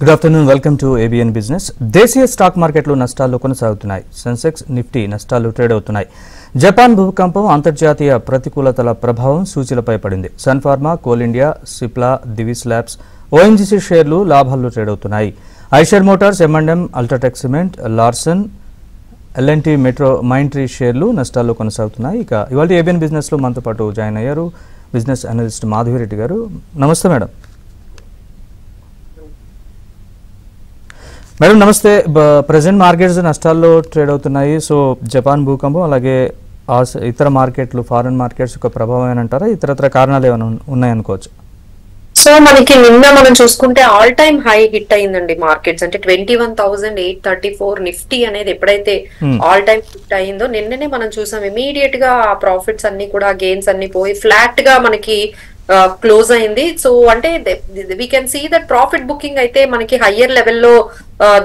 Good afternoon, welcome to ABN Business. దేశీయ stock మార్కెట్లు నష్టాల్లో కొనసాగుతున్నాయి. సెన్సెక్స్, నిఫ్టీ నష్టాలు ట్రేడ్ అవుతున్నాయి. జపాన్ భూకంపం అంతర్జాతీయ ప్రతికూలతల ప్రభావం సూచీలపై పడింది. Sun Pharma, Coal India, Cipla, Divis Labs, ONGC షేర్లు లాభాల్లో ట్రేడ్ అవుతున్నాయి. Eicher Motors, M&M, UltraTech Cement, Larsen, LNT Metro, Mindtree షేర్లు నష్టాల్లో కొనసాగుతున్నాయి. ఇక ఇవాళ ఏబిఎన్ బిజినెస్లో మనతో పాటు జాయిన్ అయ్యారు బిజినెస్ అనలిస్ట్ మాధవిరెడ్డి గారు. నమస్తే మేడం. మేడం నమస్తే. ప్రెసెంట్ మార్కెట్స్ నష్టాల్లో ట్రేడ్ అవుతున్నాయి. సో జపాన్ భూకంపం అలాగే ఇతర మార్కెట్లు, ఫారెన్ మార్కెట్స్ యొక్క ప్రభావం ఏమంటారా? ఇతరత్ర కారణాలు ఏమైనా ఉన్నాయనుకోవచ్చు? సో మనకి నిన్న మనం చూసుకుంటే ఆల్ టైమ్ హై హిట్ అయిందండి మార్కెట్స్. అంటే 21,834 నిఫ్టీ అనేది ఎప్పుడైతే ఆల్ టైమ్ హిట్ అయిందో నిన్ననే మనం చూసాం ఇమీడియట్ గా ప్రాఫిట్స్ అన్ని కూడా, గెయిన్స్ అన్ని పోయి ఫ్లాట్ గా మనకి క్లోజ్ అయింది. సో అంటే we can see that profit booking అయితే మనకి హయ్యర్ లెవెల్లో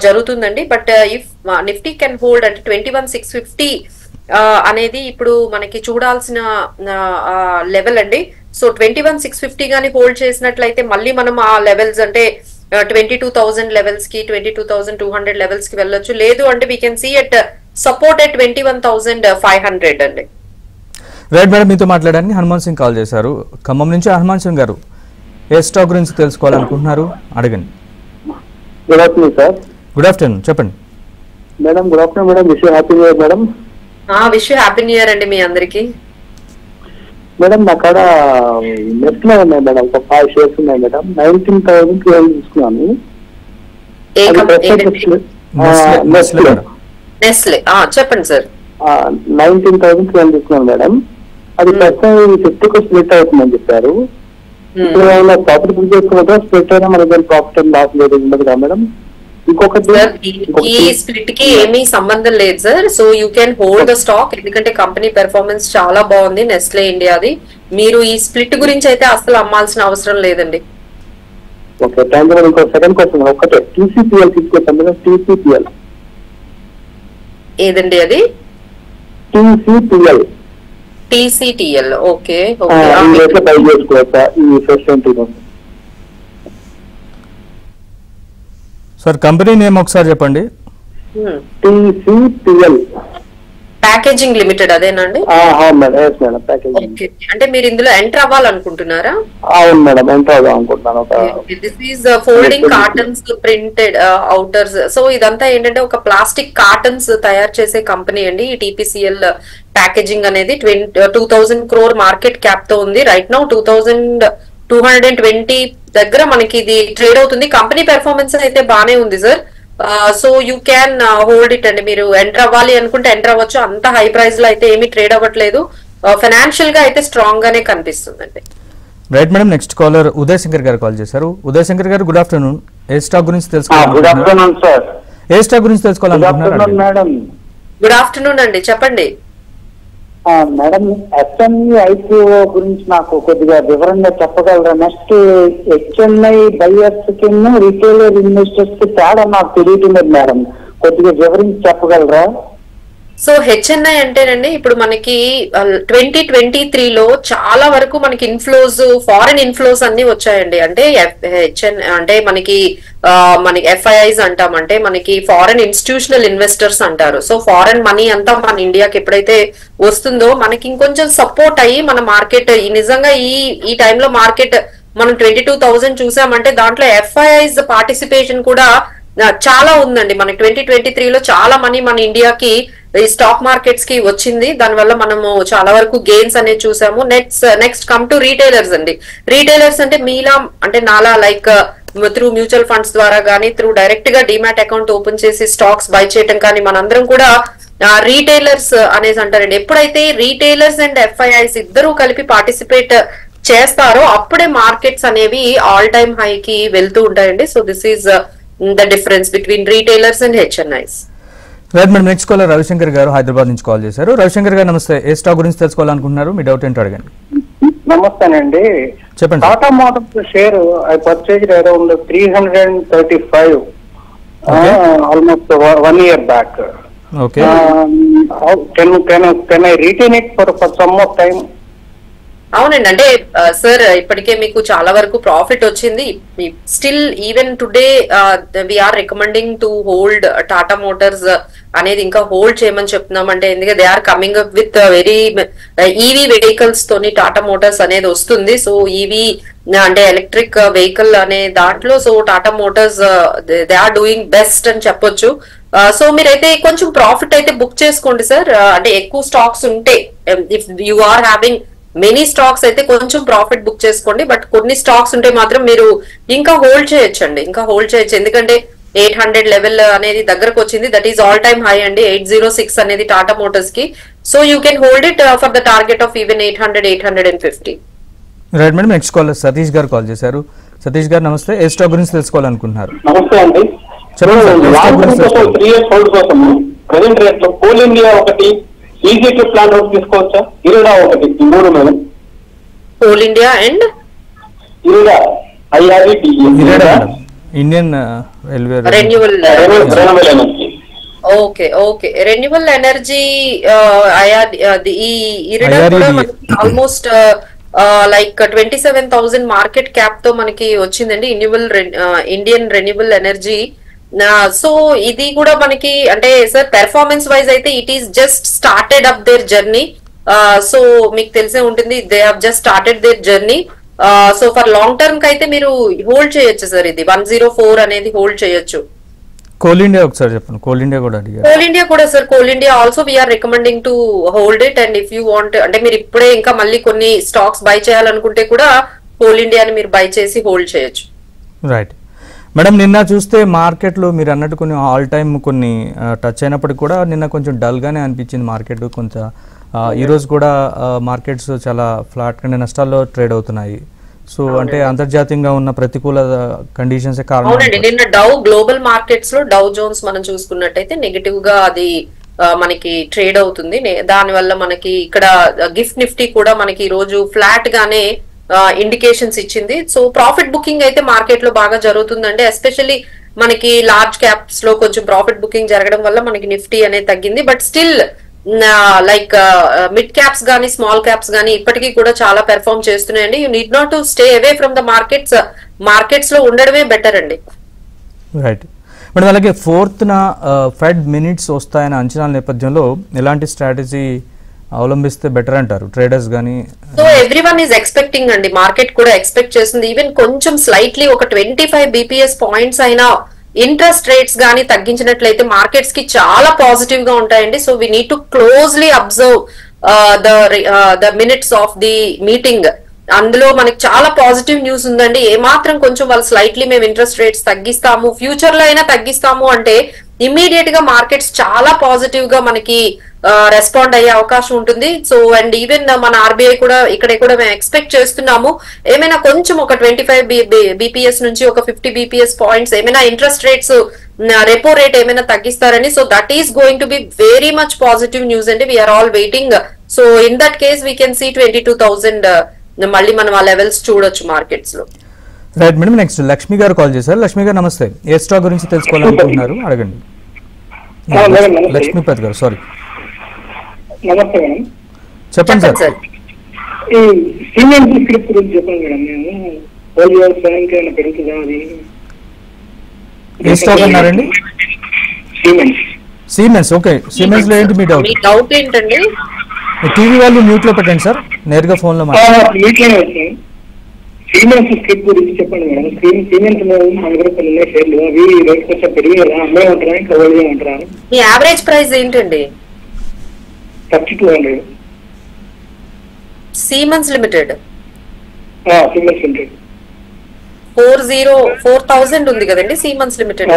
జరుగుతుందండి. But if Nifty can hold అంటే 21,650 అనేది ఇప్పుడు మనకి చూడాల్సిన లెవెల్ అండి. సో 21,650 గానీ హోల్డ్ చేసినట్లయితే మళ్ళీ మనం ఆ లెవెల్స్ అంటే 22,000 లెవెల్స్ కి, 22,200 లెవెల్స్ కి వెళ్ళొచ్చు. లేదు అంటే we can see at support at 21,500 అండి. రైట్ మేడం, మీతో మాట్లాడడానికి హనుమాన్ సింగ్ కాల్ చేశారు ఖమ్మం నుంచి. హనుమాన్ సింగ్ గారు, ఏ స్టాక్ గురించి తెలుసుకోవాలనుకుంటున్నారు? అడగండి. Good afternoon sir. Good afternoon, చెప్పండి madam. Good afternoon madam. Wish happy new year madam. Wish happy new year అండి మీ అందరికి. మేడం నా కాడ నెస్లే ఉన్నాయి మేడం, ఒక 5 షేర్స్ ఉన్నాయి మేడం. 19,000 తీసుకున్నాను. నెస్లే చెప్పండి సార్. 19,000 తీసుకున్నాను మేడం. అది ప్రస్తుతం 50 స్ప్లిట్ అవుతుందని చెప్పారు. ఇప్పుడు ప్రాఫిట్ బుక్ చేసుకోవద్దా? స్ప్లిట్ అయినా మనకి ప్రాఫిట్ అండ్ లాస్ లేదు ఉండదు కదా మేడం? ఇంకొకటి ఈ స్ప్లిట్ కి ఏమీ సంబంధం లేదు sir. So you can hold the stock, ఎందుకంటే కంపెనీ పెర్ఫార్మెన్స్ చాలా బాగుంది నెస్లే ఇండియాది. మీరు ఈ స్ప్లిట్ గురించి అయితే అసలు అమ్మాల్సిన అవసరం లేదండి. Okay, thank you. ఇంకో సెకండ్ క్వశ్చన్ ఒకటే, TCPL తీసుకొచ్చాను మేడం. TCPL ఏదండి అది? TCTL. ఓకే బై చేసుకోవచ్చా ఈ first entry? Sir company name ఒకసారి చెప్పండి. TCPL ప్యాకేజింగ్ లిమిటెడ్ అదేనండి? అంటే మీరు ఇందులో ఎంటర్ అవ్వాలనుకుంటున్నారా? అవును మేడం, ఎంటర్ అవ్వాలనుకుంటున్నాను. This is folding cartons, printed outers. So ఇదంతా ఏంటంటే ఒక ప్లాస్టిక్ కార్టన్స్ తయారు చేసే కంపెనీ అండి ఈ TPCL ప్యాకేజింగ్ అనేది. 2,000 crore మార్కెట్ క్యాప్ తో ఉంది. రైట్ నౌ 2,220 దగ్గర మనకి ఇది ట్రేడ్ అవుతుంది. కంపెనీ పెర్ఫార్మెన్స్ అయితే బానే ఉంది sir. So you can hold it అండి. మీరు ఎంటర్ అవ్వాలి అనుకుంటే ఎంటర్ అవ్వచ్చు. అంత హై ప్రైస్ లో అయితే ఏమీ ట్రేడ్ అవ్వట్లేదు. ఫైనాన్షియల్ గా అయితే స్ట్రాంగ్ గానే కనిపిస్తుందండి. Right madam, next caller Uday Shankar గారు కాల్ చేశారు. ఉదయ్ శంకర్ గారు, గుడ్ ఆఫ్టర్నూన్. ఏ స్టాక్ గురించి తెలుసుకోవాలనుకుంటున్నారు? ఏ స్టాక్ గురించి తెలుసుకోవాలనుకుంటున్నారు? గుడ్ ఆఫ్టర్నూన్ అండి, చెప్పండి మేడం. SME IPO గురించి నాకు కొద్దిగా వివరంగా చెప్పగలరా? నెక్స్ట్ HNI బయర్స్ కి, రిటైలర్ ఇన్వెస్టర్స్ కి తేడా నాకు తెలియట్లేదు మేడం, కొద్దిగా వివరించి చెప్పగలరా? సో HNI అంటేనండి ఇప్పుడు మనకి 2023లో చాలా వరకు మనకి ఇన్ఫ్లోస్, ఫారెన్ ఇన్ఫ్లోస్ అన్ని వచ్చాయండి. అంటే అంటే మనకి FIIs అంటాం, అంటే మనకి ఫారెన్ ఇన్స్టిట్యూషనల్ ఇన్వెస్టర్స్ అంటారు. సో ఫారెన్ మనీ అంతా మన ఇండియాకి ఎప్పుడైతే వస్తుందో మనకి ఇంకొంచెం సపోర్ట్ అయ్యి మన మార్కెట్ నిజంగా ఈ టైంలో మార్కెట్ మనం 22,000 చూసామంటే దాంట్లో FIIs పార్టిసిపేషన్ కూడా చాలా ఉందండి. మనకి 2023లో చాలా మనీ మన ఇండియాకి ఈ స్టాక్ మార్కెట్స్ కి వచ్చింది. దానివల్ల మనము చాలా వరకు గెయిన్స్ అనేది చూసాము. నెక్స్ట్ కమ్ టు రీటైలర్స్ అండి. రీటైలర్స్ అంటే మీలా అంటే నాలా లైక్ త్రూ మ్యూచువల్ ఫండ్స్ ద్వారా కానీ, త్రూ డైరెక్ట్ గా డిమాట్ అకౌంట్ ఓపెన్ చేసి స్టాక్స్ బై చేయటం కానీ, మనందరం కూడా రీటైలర్స్ అనేసి అంటారండి. ఎప్పుడైతే రీటైలర్స్ అండ్ FIIs ఇద్దరు కలిపి పార్టిసిపేట్ చేస్తారో అప్పుడే మార్కెట్స్ అనేవి ఆల్ టైమ్ హై కి వెళ్తూ ఉంటాయండి. So this is the difference between retailers and HNIs. Right madam, next caller Ravishankar గారు హైదరాబాద్ నుంచి కాల్ చేశారు. రవిశంకర్ గారు నమస్తే. ఏ స్టాక్ గురించి తెలుసుకోవాలనుకుంటున్నారు? మీ డౌట్ ఏంటో అడగండి. నమస్తేనండి, చెప్పండి. Tata Motors share I purchase around 335 almost 1 year back. Okay, can I retain it for some more time? అవునండి, అంటే సార్ ఇప్పటికే మీకు చాలా వరకు ప్రాఫిట్ వచ్చింది. Still even today we are recommending to hold Tata Motors అనేది ఇంకా హోల్డ్ చేయమని చెప్తున్నాం. అంటే ఎందుకంటే they are coming up with very EV vehicles తోని టాటా మోటార్స్ అనేది వస్తుంది. సో ఈవీ అంటే ఎలక్ట్రిక్ వెహికల్ అనే దాంట్లో so Tata Motors they are doing best అని చెప్పొచ్చు. సో మీరైతే కొంచెం ప్రాఫిట్ అయితే బుక్ చేసుకోండి సార్. అంటే ఎక్కువ స్టాక్స్ ఉంటే, if you are having many stocks అయితే కొంచెం ప్రాఫిట్ బుక్ చేసుకోండి. బట్ కొన్ని స్టాక్స్ ఉంటే మాత్రం మీరు ఇంకా హోల్డ్ చేయొచ్చండి, ఇంకా హోల్డ్ చేయొచ్చు. ఎందుకంటే 800 లెవెల్ అనేది దగ్గరకు వచ్చింది. That is all time high అండి, 806 అనేది టాటా మోటార్స్ కి. So you can hold it for the target of even 800, 850. Right madam, next call Satish గారు కాల్ చేశారు. సతీష్ గారు నమస్తే. ఏ స్టాక్ గురించి తెలుసుకోవాలనుకుంటున్నారు? నమస్తే అండి. లాంగ్ టర్మ్ కోసం 3 years హోల్డ్ కోసం ప్రెసెంట్ రేట్ లో కోల్ ఇండియా ఒకటి, ఈజీ ప్లాన్ ఒకటి తీసుకోవచ్చా? ఇరుడా ఒకటి, ఈ మూడు madam. Coal India and IREDA Indian railway renewal energy. Okay okay, renewal energy ఈ ఇరిడా కూడా మనకి ఆల్మోస్ట్ లైక్ 27,000 మార్కెట్ క్యాప్ తో మనకి వచ్చిందండి ఇండియన్ రెన్యూవల్ ఎనర్జీ. సో ఇది కూడా మనకి అంటే సార్ పెర్ఫార్మెన్స్ వైజ్ అయితే it is just started up their journey. So మీకు తెలిసే ఉంటుంది, they have just started their journey. So for long term కి అయితే మీరు హోల్డ్ చేయొచ్చు సార్. ఇది 104 అనేది హోల్డ్ చేయొచ్చు. కోల్ ఇండియా ఒకసారి చెప్పండి. కోల్ ఇండియా కూడా అడిగారు. కోల్ ఇండియా కూడా sir, Coal India also we are recommending to hold it. And if you want అంటే మీరు ఇప్పుడే ఇంకా మళ్ళీ కొన్ని స్టాక్స్ బై చేయాలనుకుంటే కూడా కోల్ ఇండియాని మీరు బై చేసి హోల్డ్ చేయొచ్చు. రైట్ మేడం, నిన్న చూస్తే మార్కెట్లో మీరు అన్నట్టు కొన్ని ఆల్ టైమ్ కొన్ని టచ్ అయినప్పటికీ కూడా నిన్న కొంచెం డల్గానే అనిపించింది మార్కెట్. కొంత ఈరోజు కూడా మార్కెట్స్ చాలా ఫ్లాట్గా నష్టాల్లో ట్రేడ్ అవుతున్నాయి. సో అంటే అంతర్జాతీయంగా ఉన్న ప్రతికూల కండిషన్స్ కారణం. అవునండి, నిన్న గ్లోబల్ మార్కెట్స్ లో డౌ జోన్స్ మనం చూసుకున్నట్టయితే నెగటివ్ గా అది మనకి ట్రేడ్ అవుతుంది. దాని వల్ల మనకి ఇక్కడ గిఫ్ట్ నిఫ్టీ కూడా మనకి ఈ రోజు ఫ్లాట్ గానే ఇండికేషన్స్ ఇచ్చింది. సో ప్రాఫిట్ బుకింగ్ అయితే మార్కెట్ లో బాగా జరుగుతుందండి. ఎస్పెషల్లీ మనకి లార్జ్ క్యాప్స్ లో కొంచెం ప్రాఫిట్ బుకింగ్ జరగడం వల్ల మనకి నిఫ్టీ అనేది తగ్గింది. But still like mid caps గానీ స్మాల్ క్యాప్స్ గానీ ఇప్పటికీ కూడా చాలా పెర్ఫార్మ్ చేస్తున్నాయండి. You need not to stay away from the markets లో ఉండడమే బెటర్ అండి. రైట్ మేడం, అలాగే 4th ఫెడ్ మినిట్స్ వస్తాయన్న అంచనాల నేపథ్యంలో ఎలాంటి స్ట్రాటజీ అవలంబిస్తే బెటర్ అంటారు ట్రేడర్స్ గానీ? సో ఎవ్రీవన్ ఈజ్ ఎక్స్పెక్టింగ్ అండి, మార్కెట్ కూడా ఎక్స్పెక్ట్ చేస్తుంది. ఈవెన్ కొంచెం స్లైట్లీ ఒక 25 BPS పాయింట్స్ అయినా ఇంట్రెస్ట్ రేట్స్ గానీ తగ్గించినట్లయితే మార్కెట్స్ కి చాలా పాజిటివ్ గా ఉంటాయండి. So we need to closely observe the minutes of the meeting. అందులో మనకి చాలా పాజిటివ్ న్యూస్ ఉందండి. ఏమాత్రం కొంచెం వాళ్ళు స్లైట్లీ మేము ఇంట్రెస్ట్ రేట్స్ తగ్గిస్తాము, ఫ్యూచర్ లో అయినా తగ్గిస్తాము అంటే ఇమ్మీడియట్ గా మార్కెట్స్ చాలా పాజిటివ్ గా మనకి రెస్పాండ్ అయ్యే అవకాశం ఉంటుంది. సో అండ్ ఈవెన్ మన ఆర్బీఐ కూడా ఇక్కడ కూడా మేము ఎక్స్పెక్ట్ చేస్తున్నాము ఏమైనా కొంచెం ఒక 25 BPS నుంచి ఒక 50 BPS పాయింట్స్ ఏమైనా ఇంట్రెస్ట్ రేట్స్ రెపో రేట్ ఏమైనా తగ్గిస్తారని. So that is going to be very much positive news అండి. We are all waiting. So in that case we can see 22,000 మళ్ళీ మనం ఆ లెవెల్స్ చూడొచ్చు మార్కెట్స్ లో. రైట్ మేడం, నెక్స్ట్ లక్ష్మి గారు కాల్ చేశారు. లక్ష్మి గారు నమస్తే. ఏ స్టాక్ గురించి తెలుసుకోవాలనుకుంటున్నారు అడగండి. లక్ష్మీపతి గారు, సారీ. నమస్తే మేడం, చెప్పండి సార్. ఈ సిమెంట్ స్క్రిప్ట్ గురించి చెప్పండి మేడం. మేము పోలియో సాయంకాలం పెరుగుతుందా అది? ఏ స్టాక్ అన్నారండి? సిమెంట్స్. ఓకే, సిమెంట్స్ లో ఏంటి మీ డౌట్? డౌట్ ఏంటండి? టీవీ వాళ్ళు మ్యూట్ లో పెట్టండి సార్, నేరుగా ఫోన్ లో మాట్లాడండి. సిమెంట్స్ స్క్రిప్ట్ గురించి చెప్పండి మేడం. సిమెంట్స్ మన దగ్గర కొన్ని ఉన్నాయి షేర్లు, అవి రేట్ కొంచెం పెరిగి అమ్మే ఉంటారా ఇంకా ఓల్డ్ ఉంటారా? మీ యావరేజ్ ప్రైస్ ఏంటండి? 3200. సిమెన్స్ లిమిటెడ్ సిమెంట్స్ లిమిటెడ్ 4,000 ఉంది కదండి సిమెన్స్ లిమిటెడ్.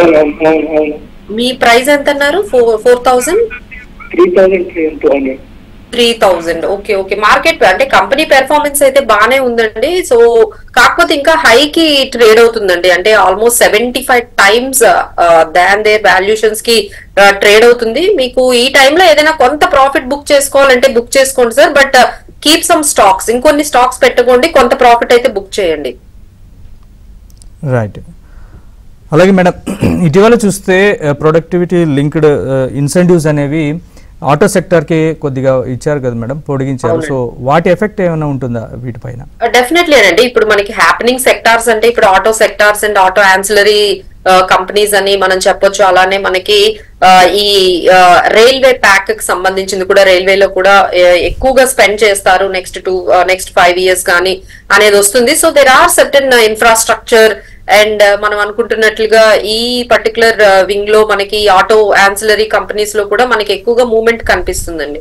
మీ ప్రైస్ ఎంత అన్నారు? 4,000. 3,000. Okay okay. మార్కెట్ అంటే కంపెనీ పెర్ఫార్మెన్స్ అయితే బానే ఉందండి. సో కాకపోతే ఇంకా హైకి ట్రేడ్ అవుతుందండి. అంటే almost 75 times than their valuations కి ట్రేడ్ అవుతుంది. మీకు ఈ టైంలో ఏదైనా కొంత ప్రాఫిట్ బుక్ చేసుకోవాలంటే బుక్ చేసుకోండి sir. But keep some stocks, ఇంకొన్ని స్టాక్స్ పెట్టుకోండి, కొంత ప్రాఫిట్ అయితే బుక్ చేయండి. రైట్. అలాగే మేడం, ఇటీవల చూస్తే ప్రొడక్టివిటీ లింక్డ్ ఇన్సెంటివ్స్ అనేవి ఆటో సెక్టార్కి కొద్దిగా ఇచ్చారు కదా మేడం, పొడిగించారు. సో వాటి ఎఫెక్ట్ ఏమైనా ఉంటుందా వీటిపైన? డెఫినెట్లీ అండి. ఇప్పుడు మనకి హ్యాపెనింగ్ సెక్టార్స్ అంటే ఇప్పుడు auto sectors and auto ancillary companies అని మనం చెప్పొచ్చు. అలానే మనకి ఈ రైల్వే ప్యాక్ కి సంబంధించింది కూడా, రైల్వేలో కూడా ఎక్కువగా స్పెండ్ చేస్తారు నెక్స్ట్ 5 years కానీ అనేది వస్తుంది. So there are certain infrastructure and మనం అనుకుంటున్నట్లుగా ఈ పర్టికులర్ వింగ్ లో మనకి ఆటో యాన్సిలరీ కంపెనీస్ లో కూడా మనకి ఎక్కువగా మూవ్మెంట్ కనిపిస్తుందండి.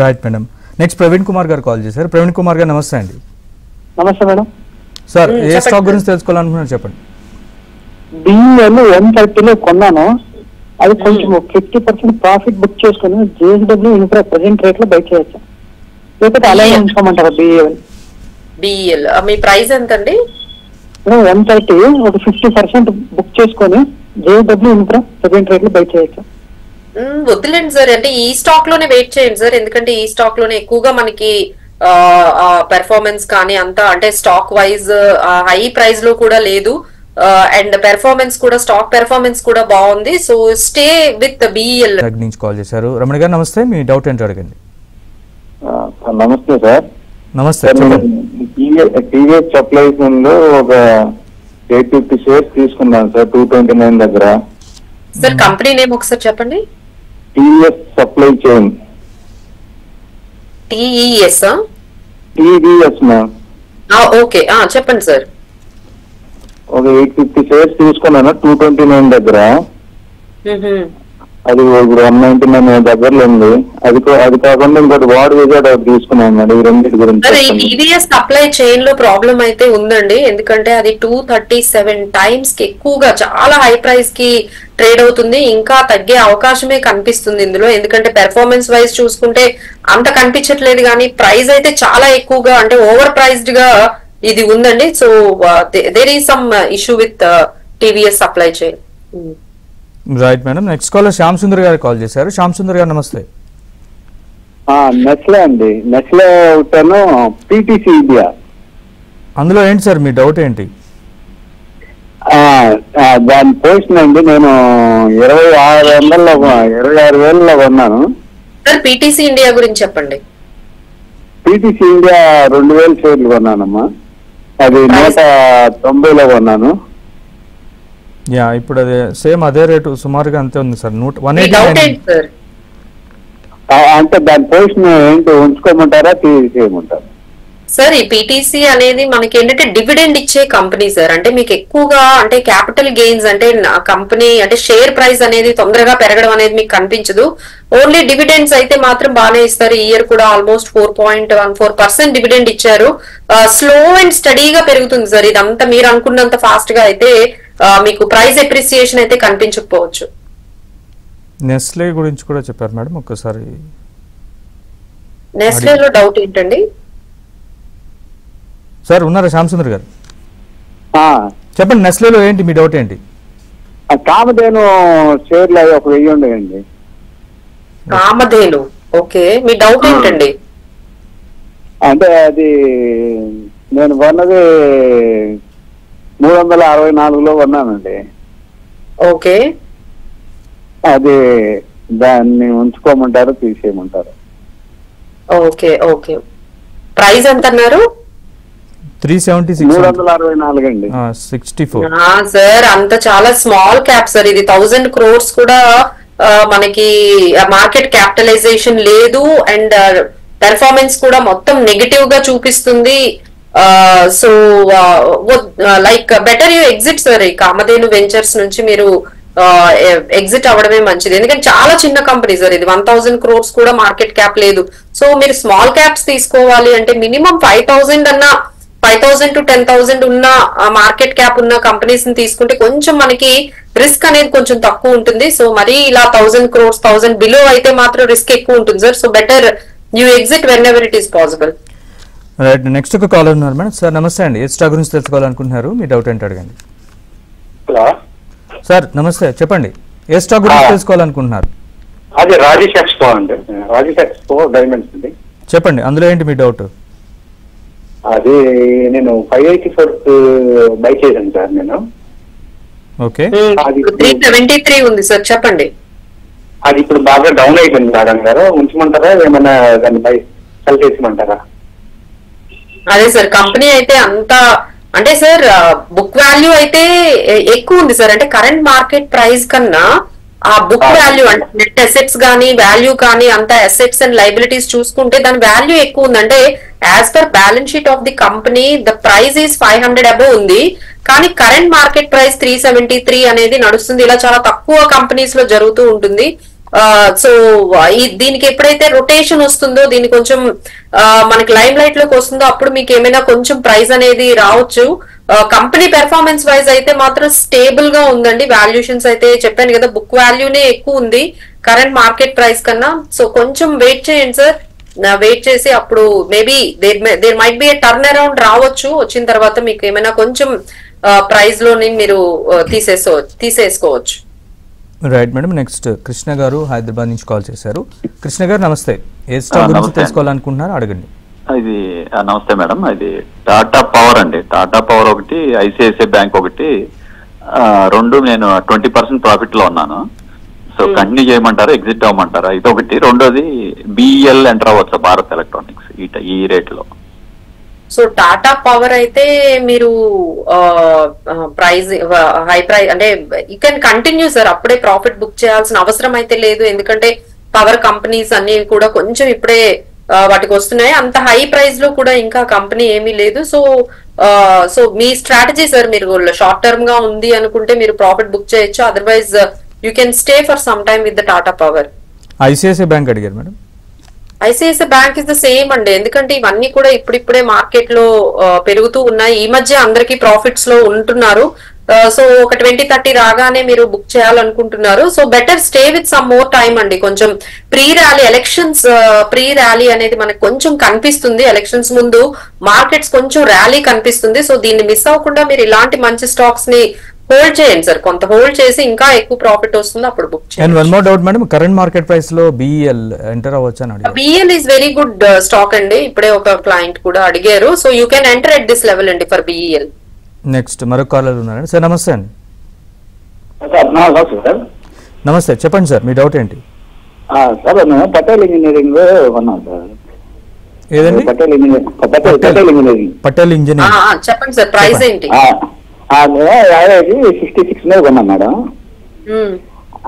Right madam. Next Praveen Kumar గారు కాల్ చేశారు. ప్రవీణ్ కుమార్ గారు నమస్తే అండి. నమస్తే మేడం. సార్ ఏ స్టాక్ గురించి తెలుసుకోవాలనుకున్నారు చెప్పండి. BEL 130 కొన్నాను, అది కొంచెం 50% ప్రాఫిట్ బుక్ చేసుకుని JSW ఇన్ఫ్రా ప్రెసెంట్ రేట్ లో బై చేయొచ్చు, లేకపోతే అలాగే ఉంచుకోమంటారా? BEL మీ ప్రైస్ ఎంత అండి? 130 ఒక 50% బుక్ చేసుకొని JSW ఇన్ఫ్రా ప్రెసెంట్ రేట్ లో బై చేయొచ్చు. వద్దులేండి సార్, అంటే ఈ స్టాక్ లోనే వెయిట్ చేయండి సార్, ఎందుకంటే ఈ స్టాక్ లోనే ఎక్కువగా మనకి పెర్ఫార్మెన్స్ కానీ అంతా అంటే స్టాక్ వైజ్ హై ప్రైస్ లో కూడా లేదు అండ్ పెర్ఫార్మెన్స్ కూడా స్టాక్ పెర్ఫార్మెన్స్ కూడా బాగుంది. So stay with BEL. నుంచి కాల్ చేశారు. రమణ గారు నమస్తే, మీ డౌట్ ఏంటో అడగండి. నమస్తే సార్. నమస్తే. టీవీఎస్ సప్లైస్ ముందు ఒక 850 షేర్స్ తీసుకున్నాను సార్ 229 దగ్గర. సార్ కంపెనీ నేమ్ ఒకసారి చెప్పండి. TVS supply chain. TES TVS ma'am. Okay చెప్పండి సార్. ఒక 850 షేర్స్ తీసుకున్నాను 229 దగ్గర. అది ఇప్పుడు 199 దగ్గరలో ఉంది. అది కాకుండా ఇంకోటి వార్డ్ విజార్డ్ తీసుకున్నాను మేడం. ఈ రెండింటి గురించి TVS సప్లై చైన్ లో ప్రాబ్లం అయితే ఉందండి, ఎందుకంటే అది 237 times కి ఎక్కువగా చాలా హై ప్రైస్ కి ట్రేడ్ అవుతుంది. ఇంకా తగ్గే అవకాశమే కనిపిస్తుంది ఇందులో, ఎందుకంటే పెర్ఫార్మెన్స్ వైజ్ చూసుకుంటే అంత కనిపించట్లేదు, కానీ ప్రైస్ అయితే చాలా ఎక్కువగా అంటే ఓవర్ ప్రైస్డ్ గా ఇది ఉందండి. So there is some issue with TVS supply chain. Right madam. Next caller Shyam Sundar గారు కాల్ చేశారు. శ్యామ్ సుందర్ గారు నమస్తే. నెస్లే అండి. నెస్లే ఉంటాను PTC ఇండియా. అందులో ఏంటి సార్ మీ డౌట్ ఏంటి? దాని పొజిషన్ అండి నేను 26,000లో కొన్నాను. సార్ PTC ఇండియా గురించి చెప్పండి. PTC ఇండియా 2,000 షేర్లు కొన్నానమ్మా. అది 190లో కొన్నాను. యా, ఇప్పుడు అదే సేమ్ అదే రేటు సుమారుగా అంతే ఉంది సార్. 180. అంటే దాని పొజిషన్ ఏంటి, ఉంచుకోమంటారా తీసేయమంటారా? సార్ ఈ PTC అనేది మనకి ఏంటంటే డివిడెండ్ ఇచ్చే కంపెనీ సార్. అంటే మీకు ఎక్కువగా అంటే క్యాపిటల్ గెయిన్స్ అంటే కంపెనీ అంటే షేర్ ప్రైస్ అనేది తొందరగా పెరగడం అనేది మీకు కనిపించదు. ఓన్లీ డివిడెండ్స్ అయితే మాత్రం బాగానే ఇస్తారు. ఈ ఇయర్ కూడా ఆల్మోస్ట్ 4.14% డివిడెండ్ ఇచ్చారు. స్లో అండ్ స్టడీగా పెరుగుతుంది సార్. ఇదంతా మీరు అనుకున్నంత ఫాస్ట్ గా అయితే మీకు ప్రైస్ ఎప్రిసియేషన్ అయితే కనిపించకపోవచ్చు. నెస్లే గురించి కూడా చెప్పారు మేడం, ఒక్కసారి. నెస్లేలో డౌట్ ఏంటండి సార్? ఉన్నారా శ్యామ్ సుందర్ గారు? చెప్పండి, నెస్లేలో ఏంటి మీ డౌట్ ఏంటి? కామధేను షేర్లు అవి ఒక 1000 ఉండేయండి. కామధేను, ఓకే. మీ డౌట్ ఏంటండి? అంటే అది నేను కొన్నది 364లో కొన్నానండి. ఓకే. అది దాన్ని ఉంచుకోమంటారు తీసేయమంటారు? Okay okay. ప్రైస్ ఎంత అన్నారు? 364 అండి. 64. సార్ అంత చాలా స్మాల్ క్యాప్ సార్. ఇది 1000 crores కూడా మనకి మార్కెట్ క్యాపిటలైజేషన్ లేదు అండ్ పెర్ఫార్మెన్స్ కూడా మొత్తం నెగటివ్ గా చూపిస్తుంది. So like better you exit sir. ఈ కామధేను వెంచర్స్ నుంచి మీరు ఎగ్జిట్ అవ్వడమే మంచిది, ఎందుకంటే చాలా చిన్న కంపెనీ సార్. ఇది 1000 crores కూడా మార్కెట్ క్యాప్ లేదు. సో మీరు స్మాల్ క్యాప్స్ తీసుకోవాలి అంటే మినిమం 5,000 అన్నా 5,000 to 10,000 ఉన్న మార్కెట్ క్యాప్ ఉన్న కంపెనీస్ ని తీసుకుంటే కొంచెం మనకి రిస్క్ అనేది కొంచెం తక్కువ ఉంటుంది. సో మరి ఇలా 1000 crores 1000 బిలో అయితే మాత్రం రిస్క్ ఎక్కువ ఉంటుంది sir. So better you exit when ever it is possible. Right. Next ఒక కాలర్ ఉన్నారు మేడం. సార్ నమస్తే అండి. ఏ స్టాక్ గురించి తెలుసుకోవాలనుకుంటున్నారు? మీ డౌట్ ఏంటి అడగండి. హలో సార్ నమస్తే, చెప్పండి. ఏ స్టాక్ గురించి తెలుసుకోవాలనుకుంటున్నారు? అది రాజేష్ ఎక్స్పో అండి. రాజేష్ ఎక్స్పో డైమండ్స్ అండి. చెప్పండి, అందులో ఏంటి మీ డౌట్? అది నేను 584 బై చేశాను సార్ నేను. ఓకే. 373 ఉంది సార్, చెప్పండి. అది ఇప్పుడు బాగా డౌన్ అయిపోయింది మేడం గారు, ఉంచమంటారా ఏమైనా దాన్ని సెల్ చేసిమంటారా? అదే సార్, కంపెనీ అయితే అంత అంటే సార్ బుక్ వాల్యూ అయితే ఎక్కువ ఉంది సార్. అంటే కరెంట్ మార్కెట్ ప్రైస్ కన్నా ఆ బుక్ వాల్యూ అంటే నెట్ అసెట్స్ కానీ వాల్యూ కానీ అంత అసెట్స్ అండ్ లైబిలిటీస్ చూసుకుంటే దాని వాల్యూ ఎక్కువ ఉంది. అంటే as per balance sheet of the company the price is 500 above ఉంది, కానీ కరెంట్ మార్కెట్ ప్రైస్ 373 అనేది నడుస్తుంది. ఇలా చాలా తక్కువ కంపెనీస్ లో జరుగుతూ ఉంటుంది. సో దీనికి ఎప్పుడైతే రొటేషన్ వస్తుందో, దీనికి కొంచెం మనకి లైమ్ లైట్ లోకి వస్తుందో అప్పుడు మీకు ఏమైనా కొంచెం ప్రైస్ అనేది రావచ్చు. కంపెనీ పెర్ఫార్మెన్స్ వైజ్ అయితే మాత్రం స్టేబుల్ గా ఉందండి. వాల్యుయేషన్స్ అయితే చెప్పాను కదా, బుక్ వాల్యూనే ఎక్కువ ఉంది కరెంట్ మార్కెట్ ప్రైస్ కన్నా. సో కొంచెం వెయిట్ చేయండి సార్, వెయిట్ చేసి అప్పుడు maybe there might be a turn around రావచ్చు. వచ్చిన తర్వాత మీకు ఏమైనా కొంచెం ప్రైస్ లోని మీరు తీసేసుకోవచ్చు. Right madam. నెక్స్ట్ కృష్ణ గారు హైదరాబాద్ నుంచి కాల్ చేశారు. కృష్ణ గారు నమస్తే, ఏ స్టాక్ గురించి తెలుసుకోవాలనుకుంటున్నారో అడగండి. ఇది నమస్తే మేడం, ఇది టాటా పవర్ అండి. టాటా పవర్ ఒకటి, ఐసిఐసిఐ బ్యాంక్ ఒకటి, రెండు నేను 20% ప్రాఫిట్ లో ఉన్నాను. సో కంటిన్యూ చేయమంటారా, ఎగ్జిట్ అవ్వమంటారా? ఇది ఒకటి. రెండోది బిఎల్ ఎంటర్ అవ్వచ్చా భారత్ ఎలక్ట్రానిక్స్ ఈ రేట్ లో? సో టాటా పవర్ అయితే మీరు ప్రైస్ హై ప్రైస్ అంటే యూ కెన్ కంటిన్యూ సార్, అప్పుడే ప్రాఫిట్ బుక్ చేయాల్సిన అవసరం అయితే లేదు. ఎందుకంటే పవర్ కంపెనీస్ అన్ని కూడా కొంచెం ఇప్పుడే వాటికి వస్తున్నాయి. అంత హై ప్రైస్ లో కూడా ఇంకా కంపెనీ ఏమీ లేదు. సో మీ స్ట్రాటజీ సార్, మీరు షార్ట్ టర్మ్ గా ఉంది అనుకుంటే మీరు ప్రాఫిట్ బుక్ చేయొచ్చు. Otherwise you can stay for some time with the Tata power. ICICI bank అడిగారు madam. ICICI bank is the same అండి, ఎందుకంటే ఇవన్నీ కూడా ఇప్పుడిప్పుడే మార్కెట్ లో పెరుగుతూ ఉన్నాయి. ఈ మధ్య అందరికి ప్రాఫిట్స్ లో ఉంటున్నారు. సో ఒక 20-30 రాగానే మీరు బుక్ చేయాలనుకుంటున్నారు. So better stay with some more time అండి. కొంచెం pre rally elections pre rally అనేది మనకు కొంచెం కనిపిస్తుంది. ఎలక్షన్స్ ముందు మార్కెట్స్ కొంచెం ర్యాలీ కనిపిస్తుంది. సో దీన్ని మిస్ అవ్వకుండా మీరు ఇలాంటి మంచి స్టాక్స్ ని హోల్డ్ చేయండి సార్. కొంత హోల్డ్ చేసి ఇంకా ఎక్కువ ప్రాఫిట్ వస్తుంది అప్పుడు బుక్ చేయండి. One more doubt madam, current market price లో బిఎల్ ఎంటర్ అవ్వచ్చు అని అడిగారు. BL is very good stock అండి. ఇప్పుడే ఒక క్లయింట్ కూడా అడిగారు. So you can enter at this level అండి ఫర్ బిఎల్. నెక్స్ట్ మరొక కాలర్ ఉన్నారండి. సార్ నమస్తే అండి. సార్ నమస్తే, చెప్పండి సార్ మీ డౌట్ ఏంటి? సార్ నేను పటేల్ ఇంజనీరింగ్ కొన్నాను సార్. ఏదండి? పటేల్ ఇంజనీరింగ్. పటేల్ ఇంజనీరింగ్. చెప్పండి సార్, ప్రైస్ ఏంటి? యావరేజ్ 66 మీద కొన్నాను మేడం.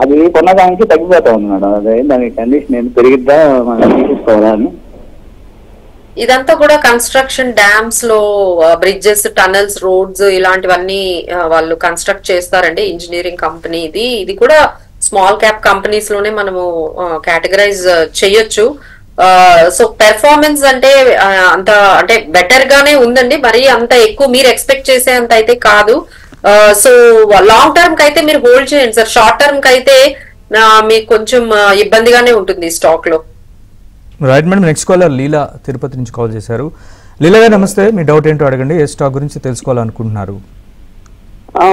అది కొన్నదానికి తగ్గిపోతా ఉంది మేడం. అదే దాని కండిషన్ ఏంటి, పెరిగిద్దా తీసుకోవాలా అని. ఇదంతా కూడా కన్స్ట్రక్షన్, డ్యామ్స్ లో బ్రిడ్జెస్, టనల్స్, రోడ్స్ ఇలాంటివన్నీ వాళ్ళు కన్స్ట్రక్ట్ చేస్తారండి. ఇంజనీరింగ్ కంపెనీ ఇది కూడా స్మాల్ క్యాప్ కంపెనీస్ లోనే మనము కేటగరైజ్ చేయొచ్చు. సో పెర్ఫార్మెన్స్ అంటే అంత అంటే బెటర్ గానే ఉందండి, మరి అంత ఎక్కువ మీరు ఎక్స్పెక్ట్ చేసే అంత అయితే కాదు. సో లాంగ్ టర్మ్ కి అయితే మీరు హోల్డ్ చేయండి సార్. షార్ట్ టర్మ్ కి అయితే మీకు కొంచెం ఇబ్బందిగానే ఉంటుంది స్టాక్ లో. Right madam. నెక్స్ట్ కాలర్ లీలా తిరుపతి నుంచి కాల్ చేశారు. లీలా గారు నమస్తే, మీ డౌట్ ఏంటో అడగండి. ఏ స్టాక్ గురించి తెలుసుకోవాలనుకుంటున్నారు?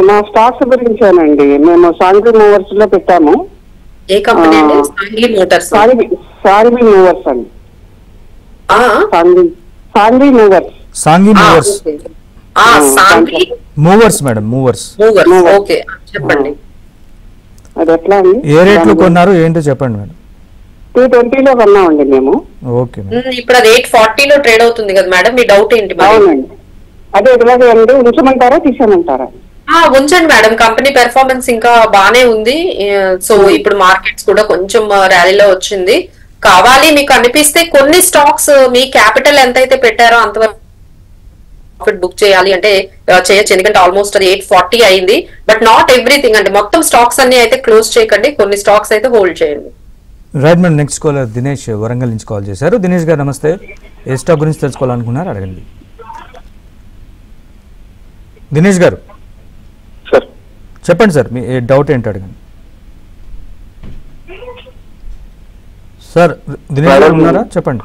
మా స్టాక్స్ గురించేనండి. మేము సాంఘీ మూవర్స్ లో పెట్టాము. ఏ కంపెనీ అండి? సాంఘీ మోటార్స్. సాంఘీ మూవర్స్ అండి. Sanghi movers. Sanghi movers. Sanghi movers madam, movers. Okay, చెప్పండి. అది ఎట్లా అండి? ఏ రేట్ లో కొన్నారు ఏంటో చెప్పండి మేడం. 220 లో కొన్నామండి మేము. ఓకే. ఇప్పుడు అది 840 లో ట్రేడ్ అవుతుంది కదా మేడం, మీ డౌట్ ఏంటి? అవునండి, అదే ఎట్లాగే అండి, ఉంచమంటారా తీసేయమంటారా? ఉంచండి మేడం, కంపెనీ పెర్ఫార్మెన్స్ ఇంకా బానే ఉంది. సో ఇప్పుడు మార్కెట్స్ కూడా కొంచెం ర్యాలీలో వచ్చింది. కావాలి మీకు అనిపిస్తే కొన్ని స్టాక్స్ మీ క్యాపిటల్ ఎంతైతే పెట్టారో అంతవరకు ప్రాఫిట్ బుక్ చేయాలి అంటే చేయొచ్చు. ఎందుకంటే ఆల్మోస్ట్ అది 840 అయింది. బట్ నాట్ ఎవ్రీథింగ్ అంటే మొత్తం స్టాక్స్ అన్ని అయితే క్లోజ్ చేయకండి, కొన్ని స్టాక్స్ అయితే హోల్డ్ చేయండి. Right madam. Next caller Dinesh Warangal నుంచి కాల్ చేశారు. దినేష్ గారు నమస్తే, ఏ స్టాక్ గురించి తెలుసుకోవాలనుకున్నారు అడగండి. దినేష్ గారు చెప్పండి సార్, మీ డౌట్ ఏంటి అడగండి. సార్ దినేష్ గారు ఉన్నారా? చెప్పండి.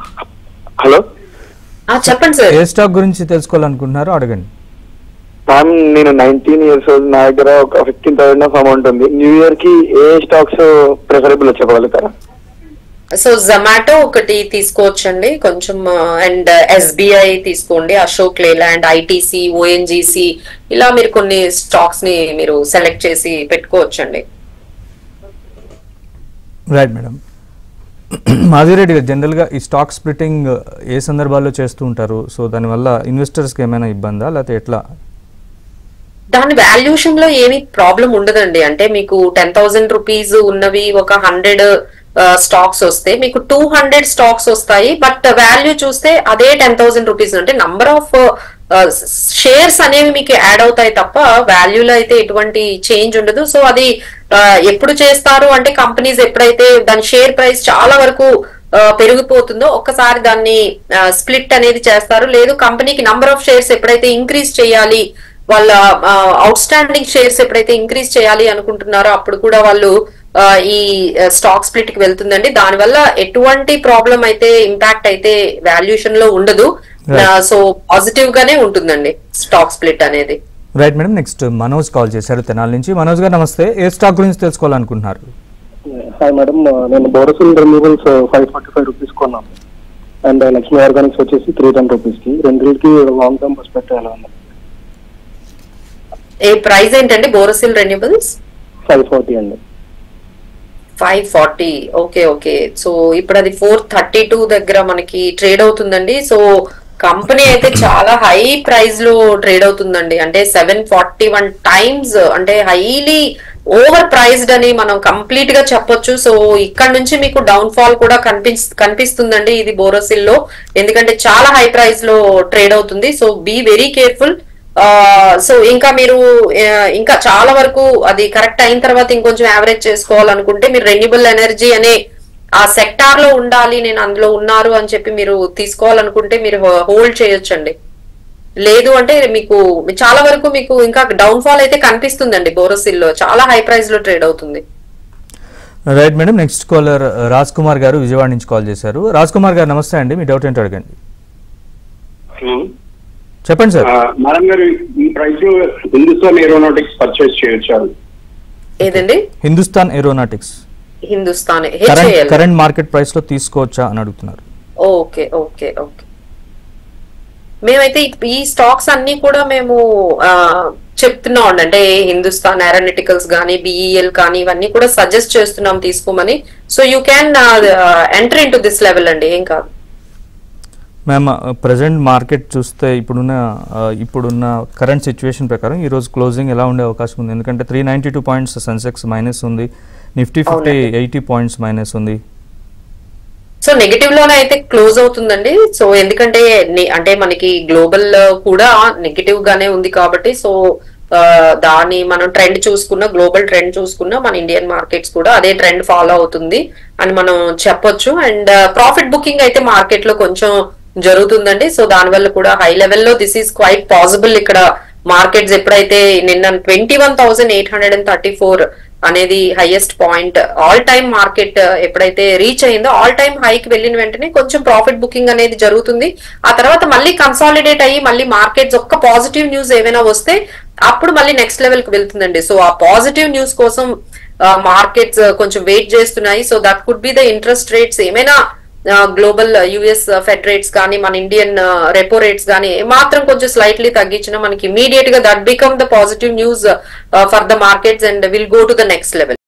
హలో, చెప్పండి సార్, ఏ స్టాక్ గురించి తెలుసుకోవాలనుకుంటున్నారో అడగండి. మ్యామ్ నేను 19 years old, నా దగ్గర ఒక 15,000 ఆఫ్ అమౌంట్ ఉంది. న్యూ ఇయర్ కి ఏ స్టాక్స్ ప్రిఫరబుల్ చెప్పగలుగుతారా? సో జొమాటో ఒకటి తీసుకోవచ్చండి కొంచెం, అండ్ ఎస్బిఐ తీసుకోండి, అశోక్ లేలాండ్, ఐటీసీ, ఓఎన్జీసీ ఇలా మీరు కొన్ని స్టాక్స్ ని మీరు సెలెక్ట్ చేసి పెట్టుకోవచ్చండి. Right madam. మాధవిరెడ్డి గారు, జనరల్గా ఈ స్టాక్ స్ప్లిట్టింగ్ ఏ సందర్భాల్లో చేస్తూ ఉంటారు? సో దానివల్ల ఇన్వెస్టర్స్కి ఏమైనా ఇబ్బందా, లేకపోతే ఎట్లా? దాని వాల్యూషన్ లో ఏమి ప్రాబ్లం ఉండదండి. అంటే మీకు 10,000 రూపీస్ ఉన్నవి ఒక 100 స్టాక్స్ వస్తే మీకు 200 స్టాక్స్ వస్తాయి. బట్ వాల్యూ చూస్తే అదే 10,000 రూపీస్. అంటే నంబర్ ఆఫ్ షేర్స్ అనేవి మీకు యాడ్ అవుతాయి తప్ప వాల్యూలో అయితే ఎటువంటి చేంజ్ ఉండదు. సో అది ఎప్పుడు చేస్తారు అంటే కంపెనీస్ ఎప్పుడైతే దాని షేర్ ప్రైస్ చాలా వరకు పెరిగిపోతుందో ఒక్కసారి దాన్ని స్ప్లిట్ అనేది చేస్తారు. లేదు కంపెనీకి నంబర్ ఆఫ్ షేర్స్ ఎప్పుడైతే ఇంక్రీజ్ చేయాలి, వాళ్ళ అవుట్ స్టాండింగ్ షేర్స్ ఎప్పుడైతే ఇంక్రీజ్ చేయాలి అనుకుంటున్నారో అప్పుడు కూడా వాళ్ళు ఈ స్టాక్ స్ప్లిట్ కి వెళ్తుందండి. దానివల్ల ఎటువంటి ప్రాబ్లం అయితే ఇంపాక్ట్ అయితే వాల్యూషన్ లో ఉండదు. సో పాజిటివ్ గానే ఉంటుందండి స్టాక్ స్ప్లిట్ అనేది. Right madam. Next Manoj call చేశారు తెనాలి నుంచి. మనోజ్ గారు నమస్తే, ఏ స్టాక్ గురించి తెలుసుకోవాలనుకుంటున్నారు? హాయ్ మేడం, నేను బోరోసిల్ రెన్యూబుల్స్ 545 రూపీస్ కొన్నాను అండ్ లక్ష్మీ ఆర్గానిక్స్ వచ్చేసి 310 రూపీస్ కి. రెండింటికి లాంగ్ టర్మ్ పర్స్పెక్టివ్ ఎలా ఉంది? ఏ ప్రైస్ ఏంటండి బోరోసిల్ రెన్యూబుల్స్? 540 అండి. 540. Okay okay. సో ఇప్పుడు అది 432 దగ్గర మనకి ట్రేడ్ అవుతుందండి. సో కంపెనీ అయితే చాలా హై ప్రైస్ లో ట్రేడ్ అవుతుందండి. అంటే 741 టైమ్స్, అంటే హైలీ ఓవర్ ప్రైస్డ్ అని మనం కంప్లీట్ గా చెప్పొచ్చు. సో ఇక్కడ నుంచి మీకు డౌన్ ఫాల్ కూడా కనిపిస్తుందండి ఇది బోరోసిల్ లో, ఎందుకంటే చాలా హై ప్రైస్ లో ట్రేడ్ అవుతుంది. So be very careful. So ఇంకా మీరు ఇంకా చాలా వరకు అది కరెక్ట్ అయిన తర్వాత ఇంకొంచెం యావరేజ్ చేసుకోవాలనుకుంటే మీరు రెన్యూబుల్ ఎనర్జీ అనే ఆ సెక్టార్ లో ఉండాలి, నేను అందులో ఉన్నారు అని చెప్పి మీరు తీసుకోవాలనుకుంటే మీరు హోల్డ్ చేయొచ్చండి. లేదు అంటే మీకు చాలా వరకు మీకు ఇంకా డౌన్ ఫాల్ అయితే కనిపిస్తుందండి బోరోసిల్ లో, చాలా హై ప్రైస్ లో ట్రేడ్ అవుతుంది. Right madam. Next caller Raj Kumar గారు విజయవాడ నుంచి కాల్ చేశారు. రాజ్ కుమార్ గారు నమస్తే అండి, మీ డౌట్ ఏంటో అడగండి. చెప్పండి సార్. మేడం గారు, ఈ ప్రైస్ లో హిందుస్థాన్ ఏరోనాటిక్స్ పర్చేస్ చేయొచ్చారు? ఏదండి? Hindustan aeronautics Hindustan current market price లో తీసుకోవచ్చా అని అడుగుతున్నారు. Okay okay okay. మేమైతే ఈ స్టాక్స్ అన్ని కూడా మేము చెప్తున్నాం అండి. అంటే హిందుస్థాన్ ఏరోనాటికల్స్ కానీ బిఈఎల్ కానీ ఇవన్నీ కూడా సజెస్ట్ చేస్తున్నాం తీసుకోమని. So you can enter in to this level అండి, ఏం కాదు. మ్యామ్, ప్రజెంట్ మార్కెట్ చూస్తే ఇప్పుడున్న కరెంట్ సిచ్యువేషన్ ప్రకారం ఈరోజు క్లోజింగ్ ఎలా ఉండే అవకాశం ఉంది? ఎందుకంటే 392 పాయింట్స్ సెన్సెక్స్ మైనస్ ఉంది, నిఫ్టీ 80 పాయింట్స్ మైనస్ ఉంది. సో నెగటివ్ లోనే అయితే క్లోజ్ అవుతుందండి. సో ఎందుకంటే అంటే మనకి గ్లోబల్ కూడా నెగటివ్ గానే ఉంది కాబట్టి, సో దాని మనం ట్రెండ్ చూసుకున్నా, గ్లోబల్ ట్రెండ్ చూసుకున్నా మన ఇండియన్ మార్కెట్స్ కూడా అదే ట్రెండ్ ఫాలో అవుతుంది అని మనం చెప్పొచ్చు. అండ్ ప్రాఫిట్ బుకింగ్ అయితే మార్కెట్ లో కొంచెం జరుగుతుందండి. సో దానివల్ల కూడా హై లెవెల్లో దిస్ ఈస్ క్వైట్ పాసిబుల్. ఇక్కడ మార్కెట్స్ ఎప్పుడైతే నిన్న 21,834 అనేది highest point all time market ఎప్పుడైతే రీచ్ అయిందో ఆల్ టైమ్ హైకి వెళ్ళిన వెంటనే కొంచెం ప్రాఫిట్ బుకింగ్ అనేది జరుగుతుంది. ఆ తర్వాత మళ్ళీ కన్సాలిడేట్ అయ్యి మళ్ళీ మార్కెట్స్ ఒక్క పాజిటివ్ న్యూస్ ఏమైనా వస్తే అప్పుడు మళ్ళీ నెక్స్ట్ లెవెల్ కి వెళ్తుందండి. సో ఆ పాజిటివ్ న్యూస్ కోసం మార్కెట్స్ కొంచెం వెయిట్ చేస్తున్నాయి. So that could be the interest rates ఏమైనా గ్లోబల్ యుఎస్ ఫెడ్ రేట్స్ కానీ మన ఇండియన్ రెపో రేట్స్ కానీ మాత్రం కొంచెం స్లైట్లీ తగ్గించినా మనకి ఇమీడియట్ గా that become the positive news for the markets and will go to the next level.